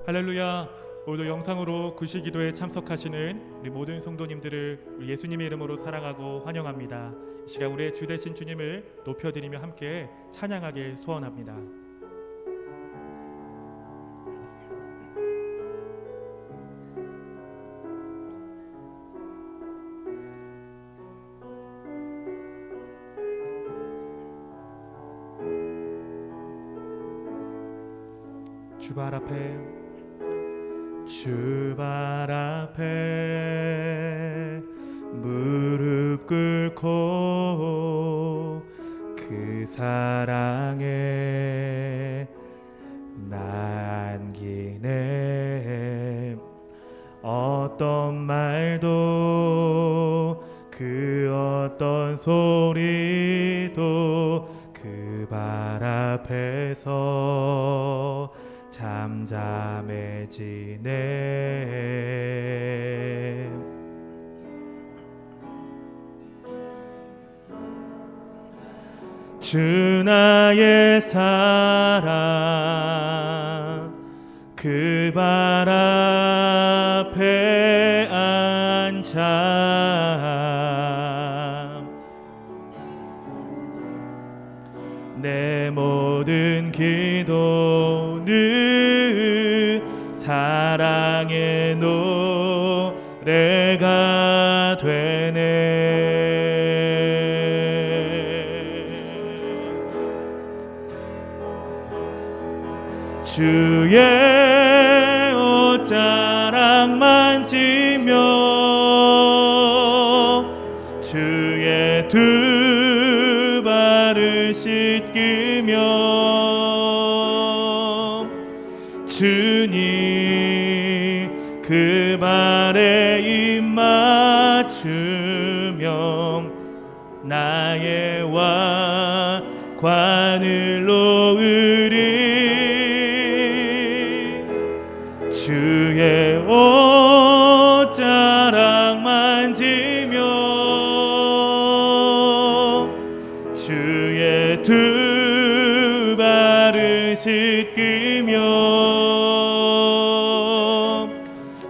할렐루야. 오늘도 영상으로 구시기도에 참석하시는 우리 모든 성도님들을 우리 예수님의 이름으로 사랑하고 환영합니다. 이 시간 우리의 주 되신 주님을 높여드리며 함께 찬양하길 소원합니다. 주발 앞에 무릎 꿇고 그 사랑에 남기네. 어떤 말도 그 어떤 소리도 그 발 앞에서 잠잠해지네. 주 나의 사랑 그 발 앞에 앉아 내 모든 기도는 사랑의 노래가 되네. 주의 옷자락 만지며 주의 두 발을 씻기며 주님 그 발에 입 맞추며 나의 왕관을 놓으리. 주의 옷자락 만지며 주의 두 발을 씻기며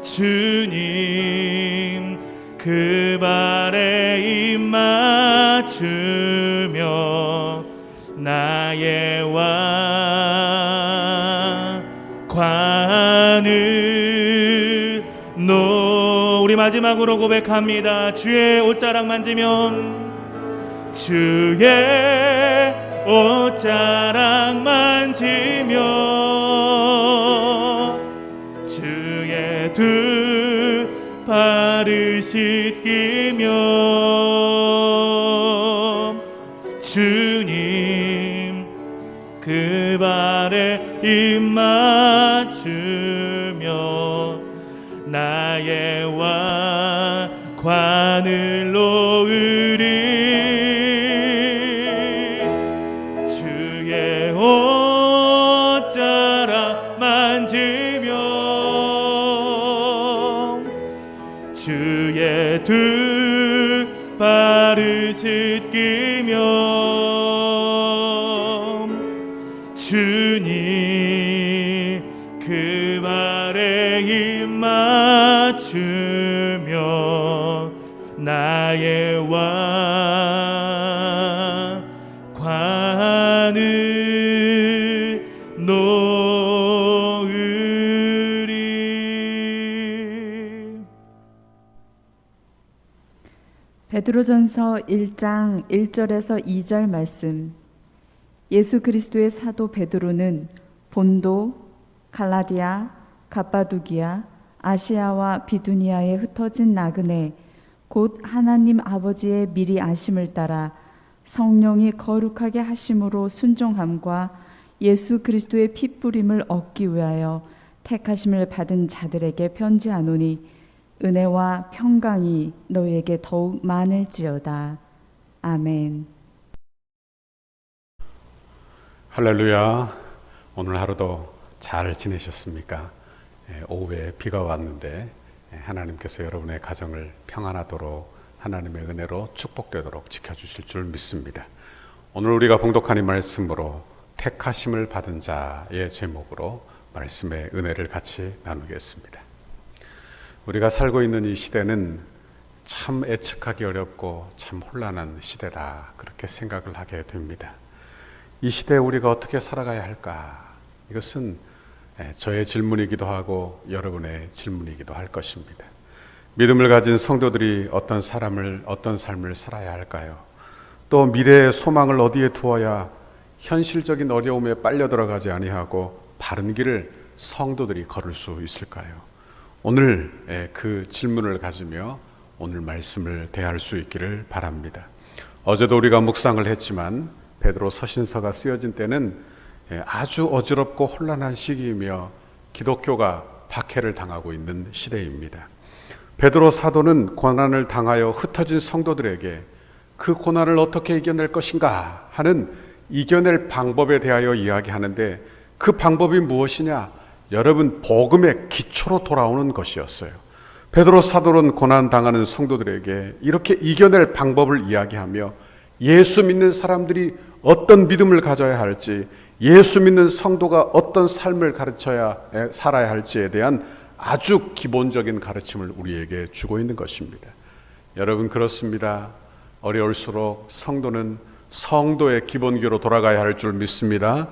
주님 그 발에 입 맞추며 나의 왕관을 우리 마지막으로 고백합니다. 주의 옷자락 만지면 주의 옷자락 만지며 주의 두 발을 씻기며 주님 그 발에 입 맞추며 나의 왕관을 놓으리. 주의 옷자락 만지며 주의 두 발을 씻기며 주님 그 발에 입 맞추며 나의 왕관을 놓으리. 베드로전서 1장 1절에서 2절 말씀. 예수 그리스도의 사도 베드로는 본도, 갈라디아, 갑바두기아, 아시아와 비두니아에 흩어진 나그네 곧 하나님 아버지의 미리 아심을 따라 성령이 거룩하게 하심으로 순종함과 예수 그리스도의 핏부림을 얻기 위하여 택하심을 받은 자들에게 편지하노니 은혜와 평강이 너희에게 더욱 많을지어다. 아멘. 할렐루야. 오늘 하루도 잘 지내셨습니까? 오후에 비가 왔는데 하나님께서 여러분의 가정을 평안하도록 하나님의 은혜로 축복되도록 지켜주실 줄 믿습니다. 오늘 우리가 봉독한 이 말씀으로 택하심을 받은 자의 제목으로 말씀의 은혜를 같이 나누겠습니다. 우리가 살고 있는 이 시대는 참 예측하기 어렵고 참 혼란한 시대다, 그렇게 생각을 하게 됩니다. 이 시대에 우리가 어떻게 살아가야 할까? 이것은 저의 질문이기도 하고 여러분의 질문이기도 할 것입니다. 믿음을 가진 성도들이 어떤 삶을 살아야 할까요? 또 미래의 소망을 어디에 두어야 현실적인 어려움에 빨려 들어가지 아니하고 바른 길을 성도들이 걸을 수 있을까요? 오늘 그 질문을 가지며 오늘 말씀을 대할 수 있기를 바랍니다. 어제도 우리가 묵상을 했지만 베드로 서신서가 쓰여진 때는 아주 어지럽고 혼란한 시기이며 기독교가 박해를 당하고 있는 시대입니다. 베드로 사도는 고난을 당하여 흩어진 성도들에게 그 고난을 어떻게 이겨낼 것인가 하는 이겨낼 방법에 대하여 이야기하는데, 그 방법이 무엇이냐? 여러분, 복음의 기초로 돌아오는 것이었어요. 베드로 사도는 고난 당하는 성도들에게 이렇게 이겨낼 방법을 이야기하며 예수 믿는 사람들이 어떤 믿음을 가져야 할지, 예수 믿는 성도가 어떤 삶을 살아야 할지에 대한 아주 기본적인 가르침을 우리에게 주고 있는 것입니다. 여러분, 그렇습니다. 어려울수록 성도는 성도의 기본기로 돌아가야 할 줄 믿습니다.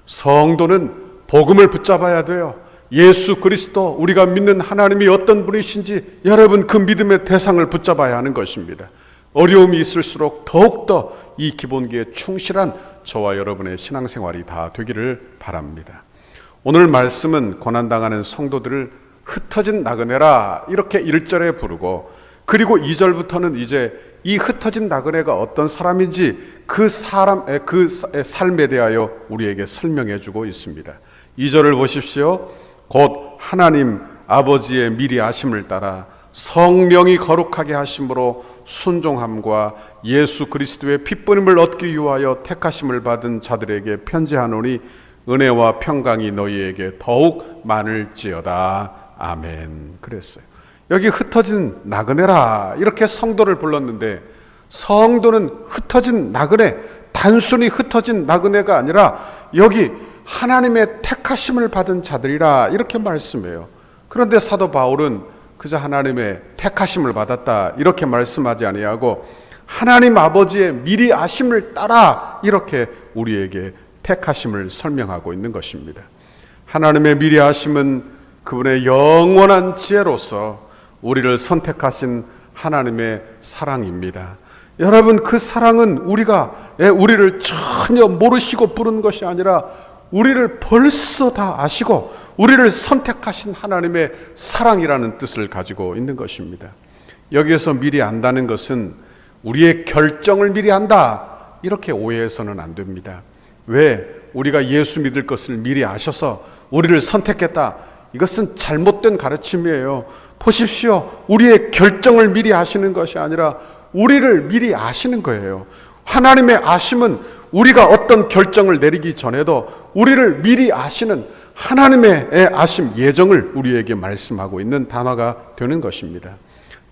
성도는 복음을 붙잡아야 돼요. 예수 그리스도, 우리가 믿는 하나님이 어떤 분이신지 여러분 그 믿음의 대상을 붙잡아야 하는 것입니다. 어려움이 있을수록 더욱더 이 기본기에 충실한 저와 여러분의 신앙생활이 다 되기를 바랍니다. 오늘 말씀은 고난당하는 성도들을 흩어진 나그네라 이렇게 1절에 부르고, 그리고 2절부터는 이제 이 흩어진 나그네가 어떤 사람인지 그 삶에 대하여 우리에게 설명해 주고 있습니다. 2절을 보십시오. 곧 하나님 아버지의 미리 아심을 따라 성령이 거룩하게 하심으로 순종함과 예수 그리스도의 핏뿌림을 얻기 위하여 택하심을 받은 자들에게 편지하노니 은혜와 평강이 너희에게 더욱 많을지어다. 아멘. 그랬어요. 여기 흩어진 나그네라 이렇게 성도를 불렀는데, 성도는 흩어진 나그네, 단순히 흩어진 나그네가 아니라 여기 하나님의 택하심을 받은 자들이라 이렇게 말씀해요. 그런데 사도 바울은 그저 하나님의 택하심을 받았다 이렇게 말씀하지 아니하고 하나님 아버지의 미리 아심을 따라 이렇게 우리에게 택하심을 설명하고 있는 것입니다. 하나님의 미리 아심은 그분의 영원한 지혜로서 우리를 선택하신 하나님의 사랑입니다. 여러분, 그 사랑은 우리를 전혀 모르시고 부른 것이 아니라 우리를 벌써 다 아시고 우리를 선택하신 하나님의 사랑이라는 뜻을 가지고 있는 것입니다. 여기에서 미리 안다는 것은 우리의 결정을 미리 안다 이렇게 오해해서는 안 됩니다. 왜? 우리가 예수 믿을 것을 미리 아셔서 우리를 선택했다, 이것은 잘못된 가르침이에요. 보십시오. 우리의 결정을 미리 아시는 것이 아니라 우리를 미리 아시는 거예요. 하나님의 아심은 우리가 어떤 결정을 내리기 전에도 우리를 미리 아시는 하나님의 아심, 예정을 우리에게 말씀하고 있는 단어가 되는 것입니다.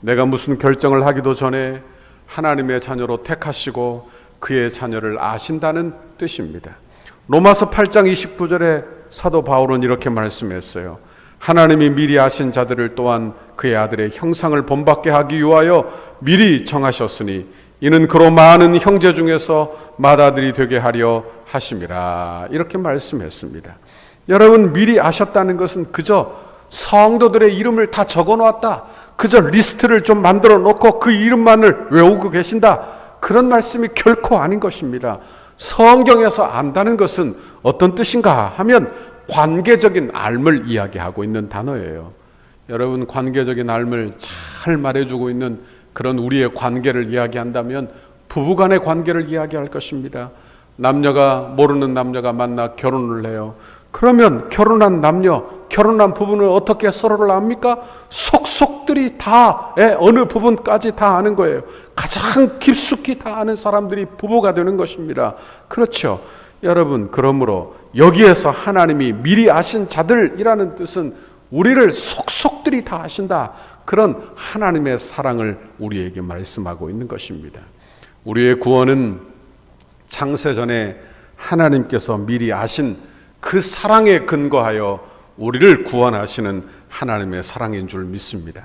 내가 무슨 결정을 하기도 전에 하나님의 자녀로 택하시고 그의 자녀를 아신다는 뜻입니다. 로마서 8장 29절에 사도 바울은 이렇게 말씀했어요. 하나님이 미리 아신 자들을 또한 그의 아들의 형상을 본받게 하기 위하여 미리 정하셨으니 이는 그로 많은 형제 중에서 맏아들이 되게 하려 하심이라 이렇게 말씀했습니다. 여러분, 미리 아셨다는 것은 그저 성도들의 이름을 다 적어놓았다, 그저 리스트를 좀 만들어 놓고 그 이름만을 외우고 계신다, 그런 말씀이 결코 아닌 것입니다. 성경에서 안다는 것은 어떤 뜻인가 하면 관계적인 알을 이야기하고 있는 단어예요. 여러분, 관계적인 알을 잘 말해주고 있는 그런 우리의 관계를 이야기한다면 부부간의 관계를 이야기할 것입니다. 남녀가 모르는 남녀가 만나 결혼을 해요. 그러면 결혼한 남녀, 결혼한 부부는 어떻게 서로를 압니까? 속속들이 다, 어느 부분까지 다 아는 거예요. 가장 깊숙이 다 아는 사람들이 부부가 되는 것입니다. 그렇죠. 여러분, 그러므로 여기에서 하나님이 미리 아신 자들이라는 뜻은 우리를 속속들이 다 아신다, 그런 하나님의 사랑을 우리에게 말씀하고 있는 것입니다. 우리의 구원은 창세전에 하나님께서 미리 아신 그 사랑에 근거하여 우리를 구원하시는 하나님의 사랑인 줄 믿습니다.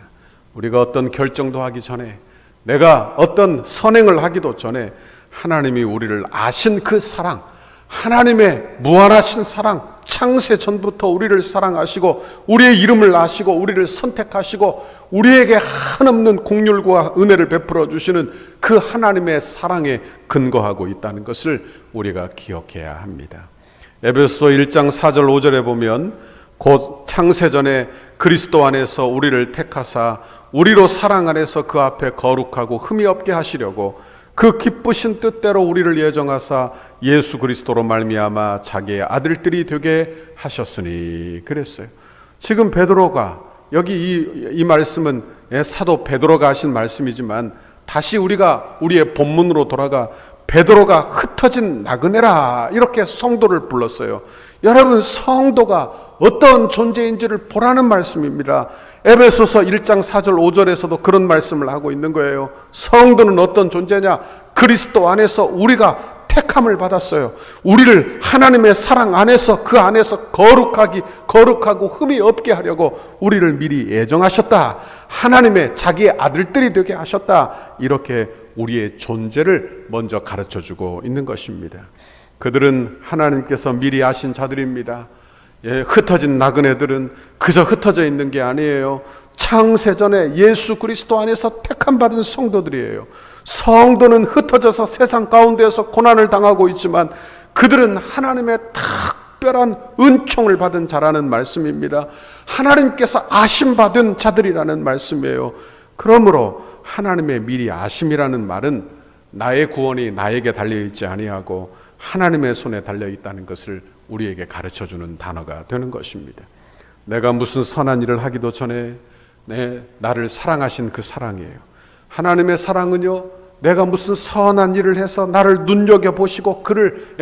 우리가 어떤 결정도 하기 전에, 내가 어떤 선행을 하기도 전에 하나님이 우리를 아신 그 사랑, 하나님의 무한하신 사랑, 창세 전부터 우리를 사랑하시고 우리의 이름을 아시고 우리를 선택하시고 우리에게 한없는 긍휼과 은혜를 베풀어 주시는 그 하나님의 사랑에 근거하고 있다는 것을 우리가 기억해야 합니다. 에베소 1장 4절 5절에 보면 곧 창세전에 그리스도 안에서 우리를 택하사 우리로 사랑 안에서 그 앞에 거룩하고 흠이 없게 하시려고 그 기쁘신 뜻대로 우리를 예정하사 예수 그리스도로 말미암아 자기의 아들들이 되게 하셨으니 그랬어요. 지금 베드로가 여기 이 말씀은 사도 베드로가 하신 말씀이지만 다시 우리가 우리의 본문으로 돌아가 베드로가 흩어진 나그네라 이렇게 성도를 불렀어요. 여러분, 성도가 어떤 존재인지를 보라는 말씀입니다. 에베소서 1장 4절 5절에서도 그런 말씀을 하고 있는 거예요. 성도는 어떤 존재냐? 그리스도 안에서 우리가 택함을 받았어요. 우리를 하나님의 사랑 안에서 그 안에서 거룩하고 흠이 없게 하려고 우리를 미리 예정하셨다. 하나님의 자기의 아들들이 되게 하셨다. 이렇게 우리의 존재를 먼저 가르쳐주고 있는 것입니다. 그들은 하나님께서 미리 아신 자들입니다. 흩어진 나그네들은 그저 흩어져 있는 게 아니에요. 창세전에 예수 그리스도 안에서 택함 받은 성도들이에요. 성도는 흩어져서 세상 가운데에서 고난을 당하고 있지만 그들은 하나님의 특별한 은총을 받은 자라는 말씀입니다. 하나님께서 아심받은 자들이라는 말씀이에요. 그러므로 하나님의 미리 아심이라는 말은 나의 구원이 나에게 달려있지 아니하고 하나님의 손에 달려있다는 것을 우리에게 가르쳐주는 단어가 되는 것입니다. 내가 무슨 선한 일을 하기도 전에 나를 사랑하신 그 사랑이에요. 하나님의 사랑은요, 내가 무슨 선한 일을 해서 나를 눈여겨보시고 그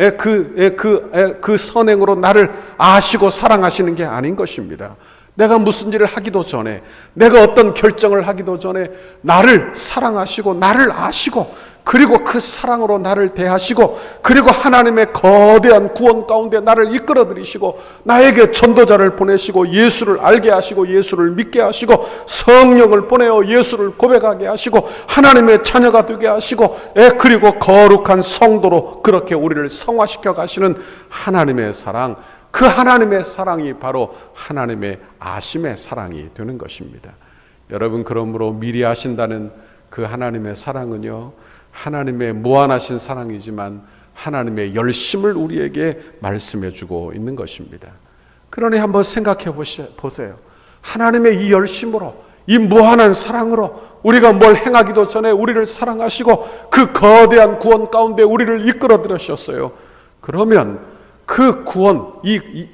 선행으로 나를 아시고 사랑하시는 게 아닌 것입니다. 내가 무슨 일을 하기도 전에, 내가 어떤 결정을 하기도 전에 나를 사랑하시고 나를 아시고 그리고 그 사랑으로 나를 대하시고 그리고 하나님의 거대한 구원 가운데 나를 이끌어 들이시고 나에게 전도자를 보내시고 예수를 알게 하시고 예수를 믿게 하시고 성령을 보내어 예수를 고백하게 하시고 하나님의 자녀가 되게 하시고 그리고 거룩한 성도로 그렇게 우리를 성화시켜 가시는 하나님의 사랑, 그 하나님의 사랑이 바로 하나님의 아심의 사랑이 되는 것입니다. 여러분, 그러므로 미리 아신다는 그 하나님의 사랑은요, 하나님의 무한하신 사랑이지만 하나님의 열심을 우리에게 말씀해 주고 있는 것입니다. 그러니 한번 생각해 보세요. 하나님의 이 열심으로, 이 무한한 사랑으로 우리가 뭘 행하기도 전에 우리를 사랑하시고 그 거대한 구원 가운데 우리를 이끌어 들으셨어요. 그러면 그 구원,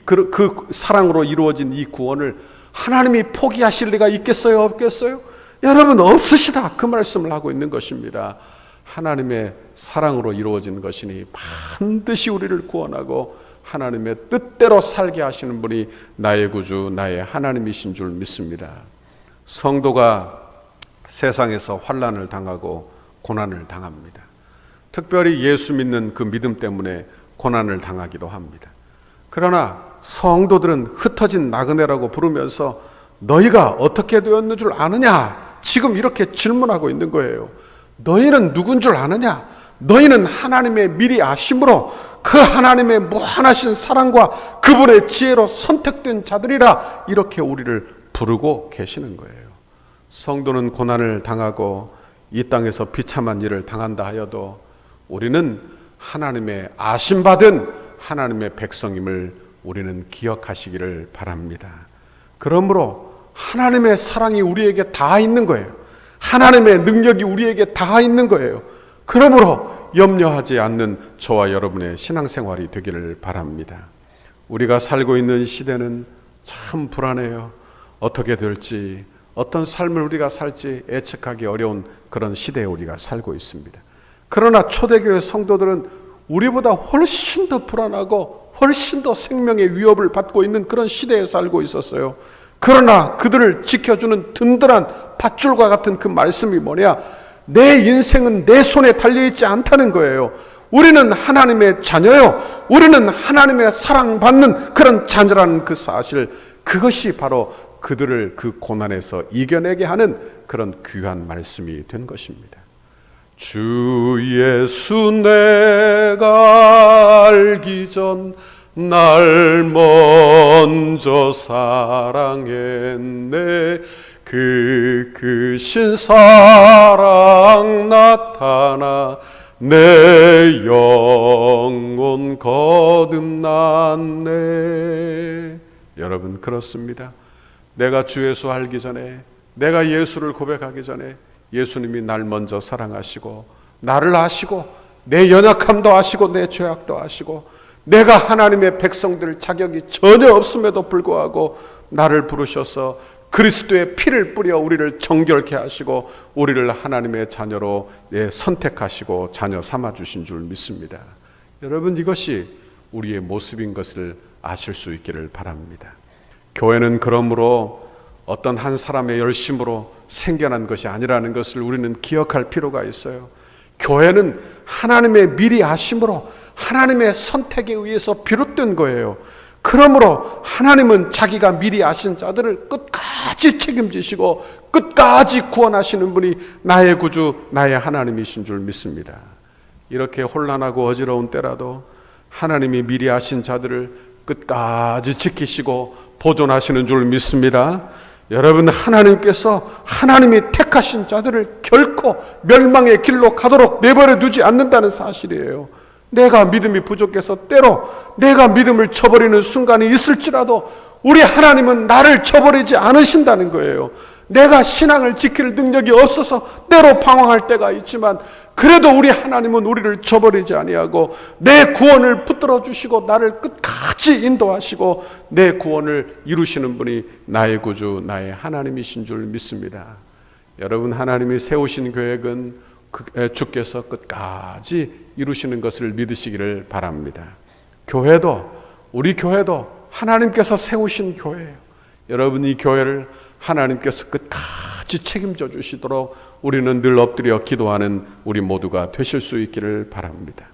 그 사랑으로 이루어진 이 구원을 하나님이 포기하실 리가 있겠어요? 없겠어요? 여러분, 없으시다. 그 말씀을 하고 있는 것입니다. 하나님의 사랑으로 이루어진 것이니 반드시 우리를 구원하고 하나님의 뜻대로 살게 하시는 분이 나의 구주, 나의 하나님이신 줄 믿습니다. 성도가 세상에서 환난을 당하고 고난을 당합니다. 특별히 예수 믿는 그 믿음 때문에 고난을 당하기도 합니다. 그러나 성도들은 흩어진 나그네라고 부르면서 너희가 어떻게 되었는 줄 아느냐? 지금 이렇게 질문하고 있는 거예요. 너희는 누군 줄 아느냐? 너희는 하나님의 미리 아심으로 그 하나님의 무한하신 사랑과 그분의 지혜로 선택된 자들이라 이렇게 우리를 부르고 계시는 거예요. 성도는 고난을 당하고 이 땅에서 비참한 일을 당한다 하여도 우리는 하나님의 아심받은 하나님의 백성임을 우리는 기억하시기를 바랍니다. 그러므로 하나님의 사랑이 우리에게 다 있는 거예요. 하나님의 능력이 우리에게 다 있는 거예요. 그러므로 염려하지 않는 저와 여러분의 신앙생활이 되기를 바랍니다. 우리가 살고 있는 시대는 참 불안해요. 어떻게 될지, 어떤 삶을 우리가 살지 예측하기 어려운 그런 시대에 우리가 살고 있습니다. 그러나 초대교회 성도들은 우리보다 훨씬 더 불안하고 훨씬 더 생명의 위협을 받고 있는 그런 시대에 살고 있었어요. 그러나 그들을 지켜주는 든든한 밧줄과 같은 그 말씀이 뭐냐? 내 인생은 내 손에 달려있지 않다는 거예요. 우리는 하나님의 자녀요. 우리는 하나님의 사랑받는 그런 자녀라는 그 사실, 그것이 바로 그들을 그 고난에서 이겨내게 하는 그런 귀한 말씀이 된 것입니다. 주 예수 내가 알기 전 날 먼저 사랑했네. 그 크신 사랑 나타나 내 영혼 거듭났네. 여러분, 그렇습니다. 내가 주 예수 알기 전에, 내가 예수를 고백하기 전에 예수님이 날 먼저 사랑하시고 나를 아시고 내 연약함도 아시고 내 죄악도 아시고 내가 하나님의 백성들 자격이 전혀 없음에도 불구하고 나를 부르셔서 그리스도의 피를 뿌려 우리를 정결케 하시고 우리를 하나님의 자녀로 선택하시고 자녀 삼아주신 줄 믿습니다. 여러분, 이것이 우리의 모습인 것을 아실 수 있기를 바랍니다. 교회는 그러므로 어떤 한 사람의 열심으로 생겨난 것이 아니라는 것을 우리는 기억할 필요가 있어요. 교회는 하나님의 미리 아심으로 하나님의 선택에 의해서 비롯된 거예요. 그러므로 하나님은 자기가 미리 아신 자들을 끝까지 책임지시고 끝까지 구원하시는 분이 나의 구주, 나의 하나님이신 줄 믿습니다. 이렇게 혼란하고 어지러운 때라도 하나님이 미리 아신 자들을 끝까지 지키시고 보존하시는 줄 믿습니다. 여러분, 하나님께서 하나님이 택하신 자들을 결코 멸망의 길로 가도록 내버려 두지 않는다는 사실이에요. 내가 믿음이 부족해서 때로 내가 믿음을 저버리는 순간이 있을지라도 우리 하나님은 나를 저버리지 않으신다는 거예요. 내가 신앙을 지킬 능력이 없어서 때로 방황할 때가 있지만 그래도 우리 하나님은 우리를 저버리지 아니하고 내 구원을 붙들어 주시고 나를 끝까지 인도하시고 내 구원을 이루시는 분이 나의 구주, 나의 하나님이신 줄 믿습니다. 여러분, 하나님이 세우신 계획은 주께서 끝까지 이루시는 것을 믿으시기를 바랍니다. 교회도, 우리 교회도 하나님께서 세우신 교회예요. 여러분, 이 교회를 하나님께서 끝까지 책임져 주시도록 우리는 늘 엎드려 기도하는 우리 모두가 되실 수 있기를 바랍니다.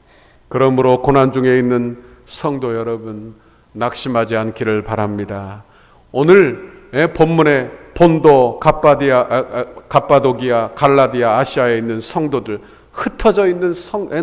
그러므로 고난 중에 있는 성도 여러분, 낙심하지 않기를 바랍니다. 오늘 본문의 본도, 갑바도기아, 갈라디아, 아시아에 있는 성도들, 흩어져 있는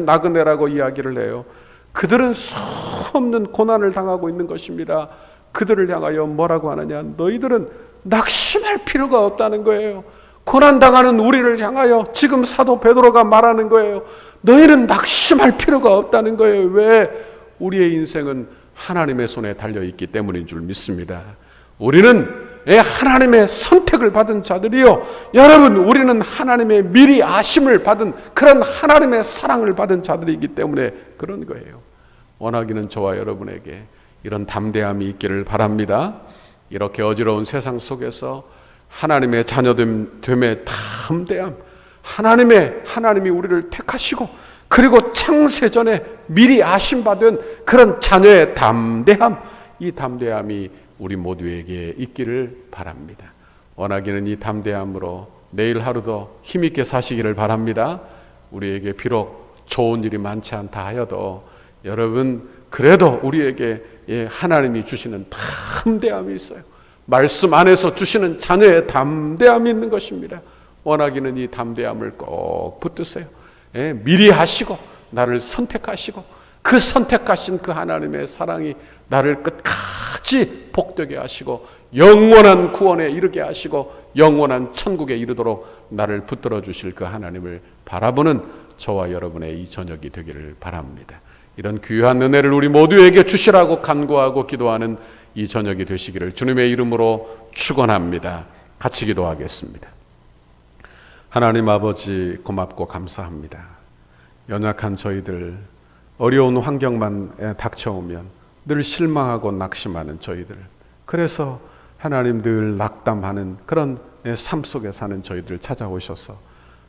나그네라고 이야기를 해요. 그들은 수없는 고난을 당하고 있는 것입니다. 그들을 향하여 뭐라고 하느냐? 너희들은 낙심할 필요가 없다는 거예요. 고난당하는 우리를 향하여 지금 사도 베드로가 말하는 거예요. 너희는 낙심할 필요가 없다는 거예요. 왜? 우리의 인생은 하나님의 손에 달려있기 때문인 줄 믿습니다. 우리는 하나님의 선택을 받은 자들이요, 여러분, 우리는 하나님의 미리 아심을 받은 그런 하나님의 사랑을 받은 자들이기 때문에 그런 거예요. 원하기는 저와 여러분에게 이런 담대함이 있기를 바랍니다. 이렇게 어지러운 세상 속에서 하나님의 자녀됨의 담대함, 하나님이 우리를 택하시고 그리고 창세전에 미리 아심받은 그런 자녀의 담대함, 이 담대함이 우리 모두에게 있기를 바랍니다. 원하기는 이 담대함으로 내일 하루도 힘있게 사시기를 바랍니다. 우리에게 비록 좋은 일이 많지 않다 하여도 여러분, 그래도 우리에게 하나님이 주시는 담대함이 있어요. 말씀 안에서 주시는 자녀의 담대함이 있는 것입니다. 원하기는 이 담대함을 꼭 붙드세요. 미리 하시고 나를 선택하시고 그 선택하신 그 하나님의 사랑이 나를 끝까지 복되게 하시고 영원한 구원에 이르게 하시고 영원한 천국에 이르도록 나를 붙들어 주실 그 하나님을 바라보는 저와 여러분의 이 저녁이 되기를 바랍니다. 이런 귀한 은혜를 우리 모두에게 주시라고 간구하고 기도하는 이 저녁이 되시기를 주님의 이름으로 축원합니다. 같이 기도하겠습니다. 하나님 아버지, 고맙고 감사합니다. 연약한 저희들, 어려운 환경만 닥쳐오면 늘 실망하고 낙심하는 저희들, 그래서 하나님 늘 낙담하는 그런 삶 속에 사는 저희들 찾아오셔서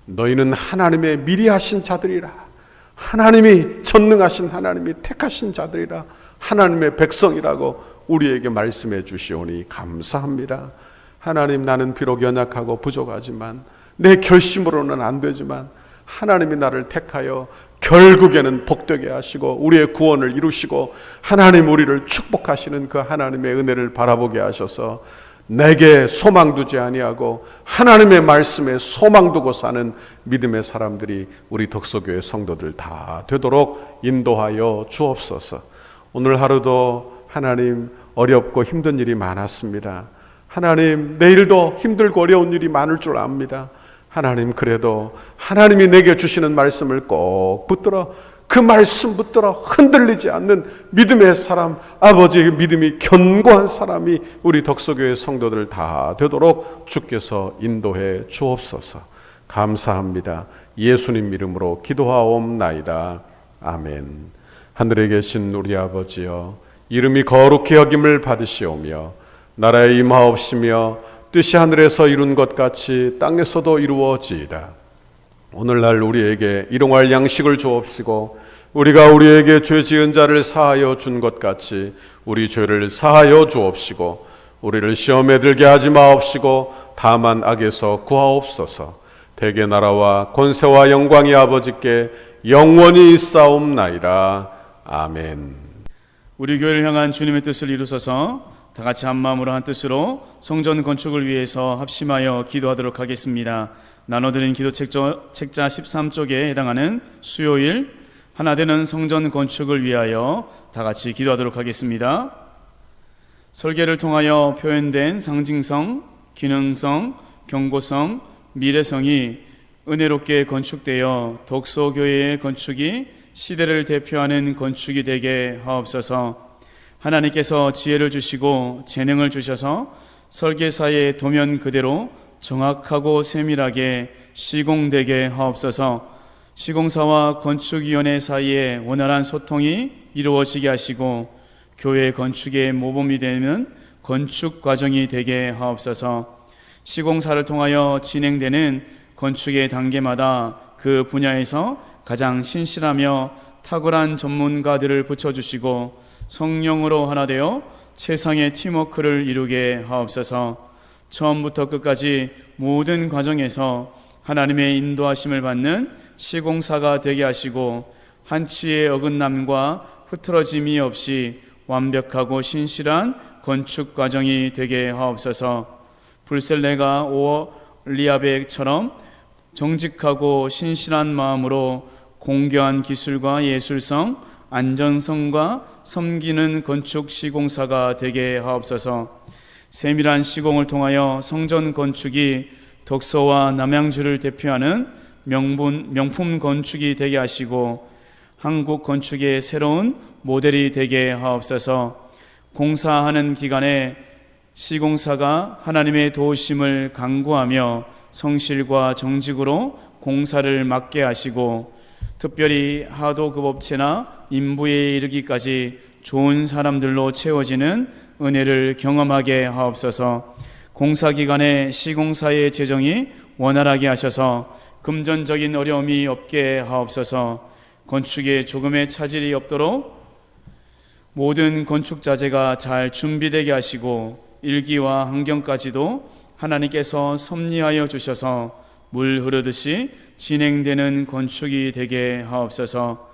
너희는 하나님의 미리 하신 자들이라, 하나님이 전능하신 하나님이 택하신 자들이라, 하나님의 백성이라고 우리에게 말씀해 주시오니 감사합니다. 하나님, 나는 비록 연약하고 부족하지만 내 결심으로는 안 되지만 하나님이 나를 택하여 결국에는 복되게 하시고 우리의 구원을 이루시고 하나님 우리를 축복하시는 그 하나님의 은혜를 바라보게 하셔서 내게 소망 두지 아니하고 하나님의 말씀에 소망 두고 사는 믿음의 사람들이 우리 덕소교회 성도들 다 되도록 인도하여 주옵소서. 오늘 하루도 하나님 어렵고 힘든 일이 많았습니다. 하나님 내일도 힘들고 어려운 일이 많을 줄 압니다. 하나님 그래도 하나님이 내게 주시는 말씀을 꼭 붙들어 그 말씀 붙들어 흔들리지 않는 믿음의 사람, 아버지의 믿음이 견고한 사람이 우리 덕소교회 성도들 다 되도록 주께서 인도해 주옵소서. 감사합니다. 예수님 이름으로 기도하옵나이다. 아멘. 하늘에 계신 우리 아버지여, 이름이 거룩히 여김을 받으시오며 나라에 임하옵시며 뜻이 하늘에서 이룬 것 같이 땅에서도 이루어지이다. 오늘날 우리에게 일용할 양식을 주옵시고 우리가 우리에게 죄 지은 자를 사하여 준 것 같이 우리 죄를 사하여 주옵시고 우리를 시험에 들게 하지 마옵시고 다만 악에서 구하옵소서. 대개 나라와 권세와 영광이 아버지께 영원히 있사옵나이다. 아멘. 우리 교회를 향한 주님의 뜻을 이루소서. 다 같이 한 마음으로 한 뜻으로 성전 건축을 위해서 합심하여 기도하도록 하겠습니다. 나눠드린 기도 책자 13쪽에 해당하는 수요일 하나 되는 성전 건축을 위하여 다 같이 기도하도록 하겠습니다. 설계를 통하여 표현된 상징성, 기능성, 경고성, 미래성이 은혜롭게 건축되어 덕소교회의 건축이 시대를 대표하는 건축이 되게 하옵소서. 하나님께서 지혜를 주시고 재능을 주셔서 설계사의 도면 그대로 정확하고 세밀하게 시공되게 하옵소서. 시공사와 건축위원회 사이에 원활한 소통이 이루어지게 하시고 교회 건축의 모범이 되는 건축 과정이 되게 하옵소서. 시공사를 통하여 진행되는 건축의 단계마다 그 분야에서 가장 신실하며 탁월한 전문가들을 붙여주시고 성령으로 하나 되어 최상의 팀워크를 이루게 하옵소서. 처음부터 끝까지 모든 과정에서 하나님의 인도하심을 받는 시공사가 되게 하시고 한치의 어긋남과 흐트러짐이 없이 완벽하고 신실한 건축 과정이 되게 하옵소서. 불셀레가 오리아백처럼 정직하고 신실한 마음으로 공교한 기술과 예술성, 안전성과 섬기는 건축 시공사가 되게 하옵소서. 세밀한 시공을 통하여 성전 건축이 덕소와 남양주를 대표하는 명품 건축이 되게 하시고 한국 건축의 새로운 모델이 되게 하옵소서. 공사하는 기간에 시공사가 하나님의 도우심을 간구하며 성실과 정직으로 공사를 맡게 하시고 특별히 하도급 업체나 인부에 이르기까지 좋은 사람들로 채워지는 은혜를 경험하게 하옵소서. 공사 기간에 시공사의 재정이 원활하게 하셔서 금전적인 어려움이 없게 하옵소서. 건축에 조금의 차질이 없도록 모든 건축 자재가 잘 준비되게 하시고 일기와 환경까지도 하나님께서 섭리하여 주셔서 물 흐르듯이 진행되는 건축이 되게 하옵소서.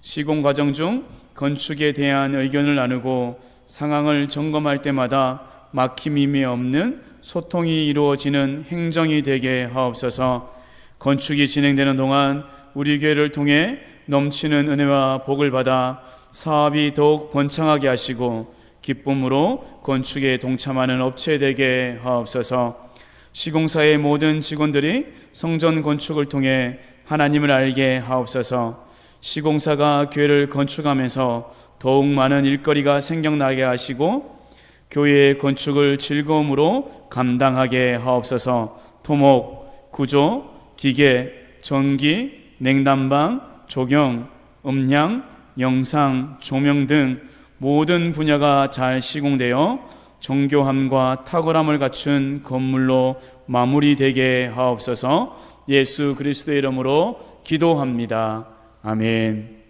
시공 과정 중 건축에 대한 의견을 나누고 상황을 점검할 때마다 막힘이 없는 소통이 이루어지는 행정이 되게 하옵소서. 건축이 진행되는 동안 우리 교회를 통해 넘치는 은혜와 복을 받아 사업이 더욱 번창하게 하시고 기쁨으로 건축에 동참하는 업체 되게 하옵소서. 시공사의 모든 직원들이 성전 건축을 통해 하나님을 알게 하옵소서. 시공사가 교회를 건축하면서 더욱 많은 일거리가 생겨나게 하시고 교회의 건축을 즐거움으로 감당하게 하옵소서. 토목, 구조, 기계, 전기, 냉난방, 조경, 음향, 영상, 조명 등 모든 분야가 잘 시공되어 정교함과 탁월함을 갖춘 건물로 마무리되게 하옵소서. 예수 그리스도의 이름으로 기도합니다. 아멘.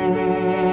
주옵소서.